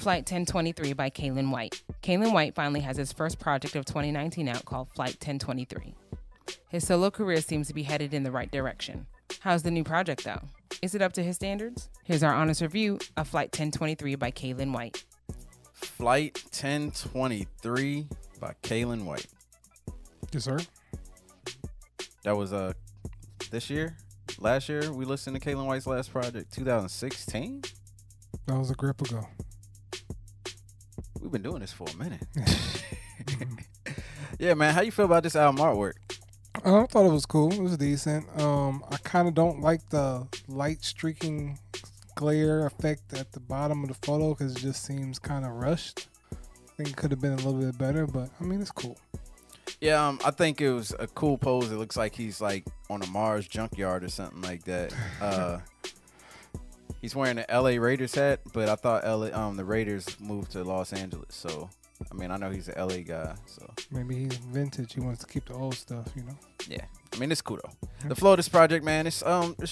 Flight 1023 by Kalin White. Kalin White finally has his first project of 2019 out called Flight 1023. His solo career seems to be headed in the right direction. How's the new project, though? Is it up to his standards? Here's our honest review of Flight 1023 by Kalin White. Flight 1023 by Kalin White. Yes, sir. That was this year? Last year we listened to Kalin White's last project, 2016? That was a grip ago. We've been doing this for a minute. Yeah, man. How you feel about this album artwork? I thought it was cool. It was decent. I kind of don't like the light streaking glare effect at the bottom of the photo because it just seems kind of rushed. I think it could have been a little bit better, but I mean, it's cool. Yeah, I think it was a cool pose. It looks like he's like on a Mars junkyard or something like that. He's wearing an LA Raiders hat, but I thought the Raiders moved to Los Angeles. So, I mean, I know he's an LA guy. So maybe he's vintage. He wants to keep the old stuff, you know. Yeah, I mean, it's cool though. The flow of this project, man, it's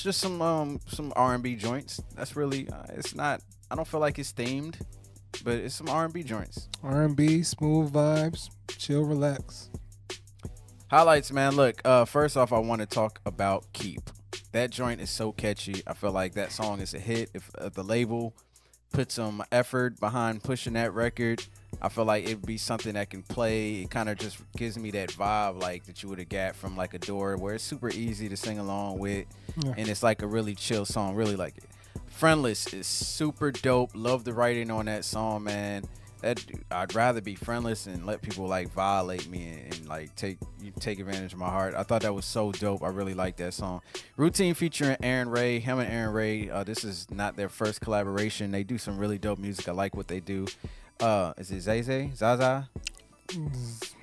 just some R&B joints. That's really it's not. I don't feel like it's themed, but it's some R&B joints. R&B, smooth vibes, chill, relax. Highlights, man. Look, first off, I want to talk about Keep. That joint is so catchy. I feel like that song is a hit. If the label put some effort behind pushing that record, I feel like it'd be something that can play. It kind of just gives me that vibe like that you would have got from like Adore, where it's super easy to sing along with, and it's like a really chill song. Really like it. Friendless is super dope. Love the writing on that song, man. I'd rather be friendless and let people like violate me and like take advantage of my heart. I thought that was so dope. I really like that song. Routine featuring Aaron Ray. Him and Aaron Ray. This is not their first collaboration. They do some really dope music. I like what they do. Is it Zaza?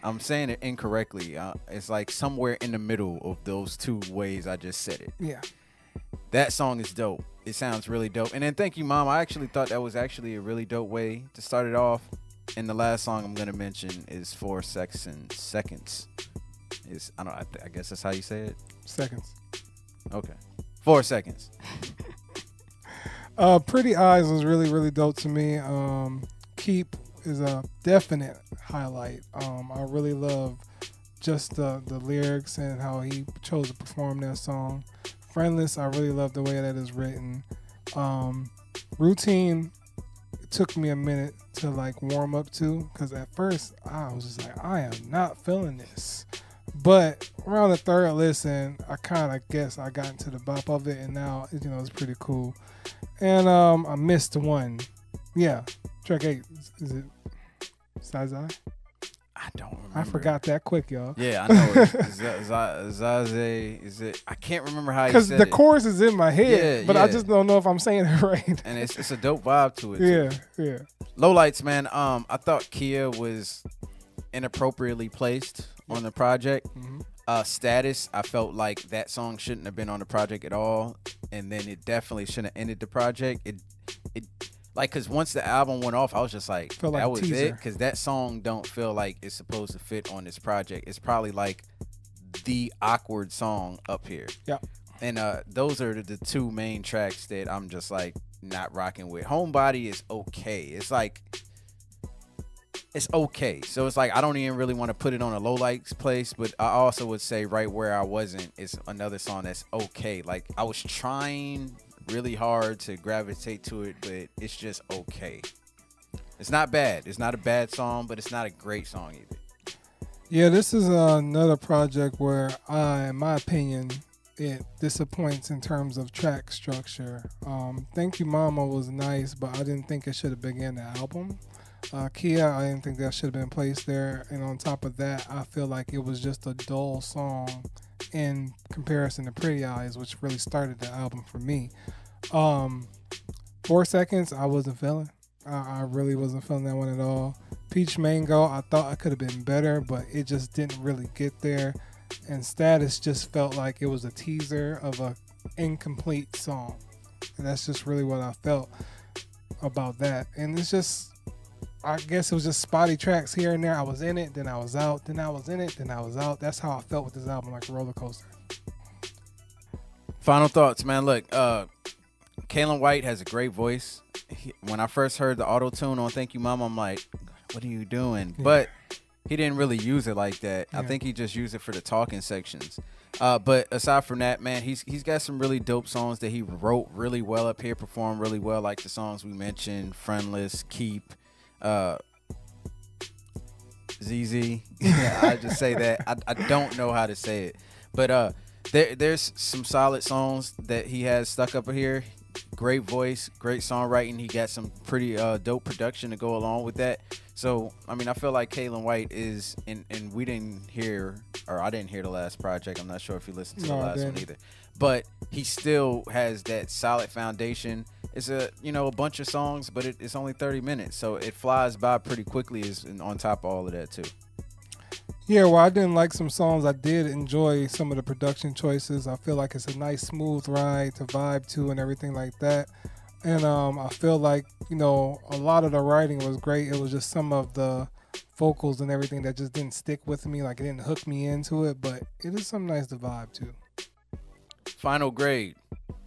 I'm saying it incorrectly. It's like somewhere in the middle of those two ways I just said it. Yeah. That song is dope. It sounds really dope. And then Thank You, Mom. I actually thought that was actually a really dope way to start it off. And the last song I'm going to mention is 4 Seconds. I guess that's how you say it? Seconds. Okay. 4 Seconds. Pretty Eyes was really, really dope to me. Keep is a definite highlight. I really love just the lyrics and how he chose to perform that song. Friendless, I really love the way that is written. Routine, it took me a minute to like warm up to, because at first I was just like, I am not feeling this. But around the third listen, I kind of guess I got into the bop of it, and now it's pretty cool. And I missed one. Yeah, track 8. Is it Zaza? I don't remember. I forgot that quick, y'all. Yeah, I know. Zaze, is it? I can't remember how you said it. Because the chorus is in my head, but I yeah. just don't know if I'm saying it right. And it's a dope vibe to it. Yeah. Lowlights, man. I thought Kia was inappropriately placed on the project. Mm-hmm. Status, I felt like that song shouldn't have been on the project at all, and then it definitely shouldn't have ended the project. It like, because once the album went off, I was just like, that was teaser. it. Because that song don't feel like it's supposed to fit on this project. It's probably like the awkward song up here. Yeah. And those are the two main tracks that I'm just like not rocking with. Homebody is okay. It's like, it's okay. So it's like, I don't even really want to put it on a low likes place, but I also would say Right Where I Wasn't is another song that's okay. Like, I was trying really hard to gravitate to it, but it's just okay. It's not bad. It's not a bad song, but it's not a great song either. Yeah, this is another project where in my opinion, it disappoints in terms of track structure. Thank You Mama was nice, but I didn't think it should have begun the album. Kia, I didn't think that should have been placed there. And on top of that, I feel like it was just a dull song in comparison to Pretty Eyes, which really started the album for me. 4 Seconds, I wasn't feeling. I really wasn't feeling that one at all. Peach Mango, I thought I could have been better, but it just didn't really get there. And Status just felt like it was a teaser of a incomplete song. And that's just really what I felt about that. And it's just, I guess it was just spotty tracks here and there. I was in it, then I was out, then I was in it, then I was out. That's how I felt with this album, like a roller coaster. Final thoughts, man. Look, Kalin White has a great voice. When I first heard the auto tune on "Thank You, Mama," I'm like, "What are you doing?" Yeah. But he didn't really use it like that. Yeah. I think he just used it for the talking sections. But aside from that, man, he's got some really dope songs that he wrote really well up here, performed really well, like the songs we mentioned, "Friendless," "Keep," ZZ. Yeah, I just say that. I don't know how to say it, but there's some solid songs that he has stuck up here. Great voice, great songwriting. He got some pretty dope production to go along with that. So, I mean, I feel like Kalin White is, and we didn't hear, or I didn't hear the last project. I'm not sure if you listened to the last one either. But he still has that solid foundation. It's a bunch of songs, but it's only 30 minutes. So it flies by pretty quickly on top of all of that, too. Yeah, well, I didn't like some songs. I did enjoy some of the production choices. I feel like it's a nice, smooth ride to vibe to and everything like that. And I feel like, a lot of the writing was great. It was just some of the vocals and everything that just didn't stick with me. Like, it didn't hook me into it, but it is something nice to vibe to. Final grade.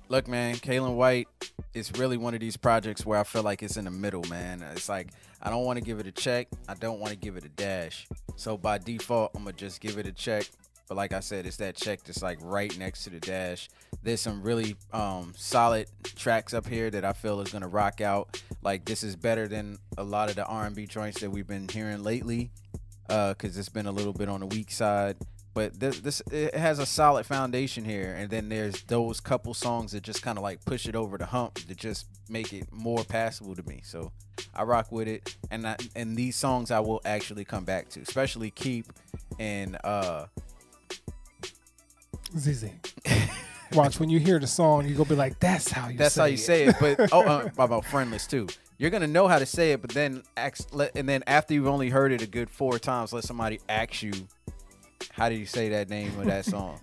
Look, man, Kalin White is really one of these projects where I feel like it's in the middle, man. It's like I don't want to give it a check. I don't want to give it a dash. So by default, I'm going to just give it a check. But like I said, it's that check that's like right next to the dash. There's some really solid tracks up here that I feel is going to rock out. Like, this is better than a lot of the R&B joints that we've been hearing lately, because it's been a little bit on the weak side. But it has a solid foundation here, and then there's those couple songs that just kind of like push it over the hump to just make it more passable to me. So I rock with it, and these songs I will actually come back to, especially "Keep" and ZZ. Watch, when you hear the song, you go be like, "That's how you." That's say how you it. say it. But about "Friendless" too. You're gonna know how to say it, but then and then after you've only heard it a good 4 times, let somebody ask you, how do you say that name of that song?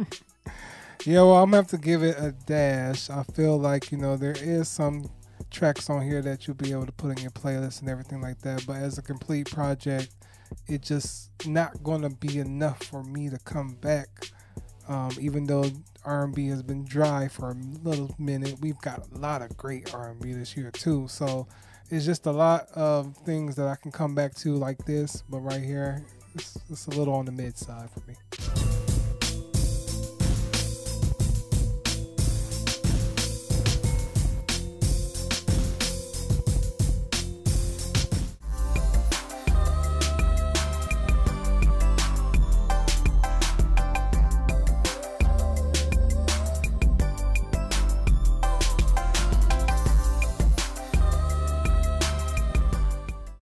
Yeah, well, I'm going to have to give it a dash. I feel like, there is some tracks on here that you'll be able to put in your playlist and everything like that. But as a complete project, it's just not going to be enough for me to come back. Even though R&B has been dry for a little minute, we've got a lot of great R&B this year too. So it's just a lot of things that I can come back to like this. But right here, it's a little on the mid side for me.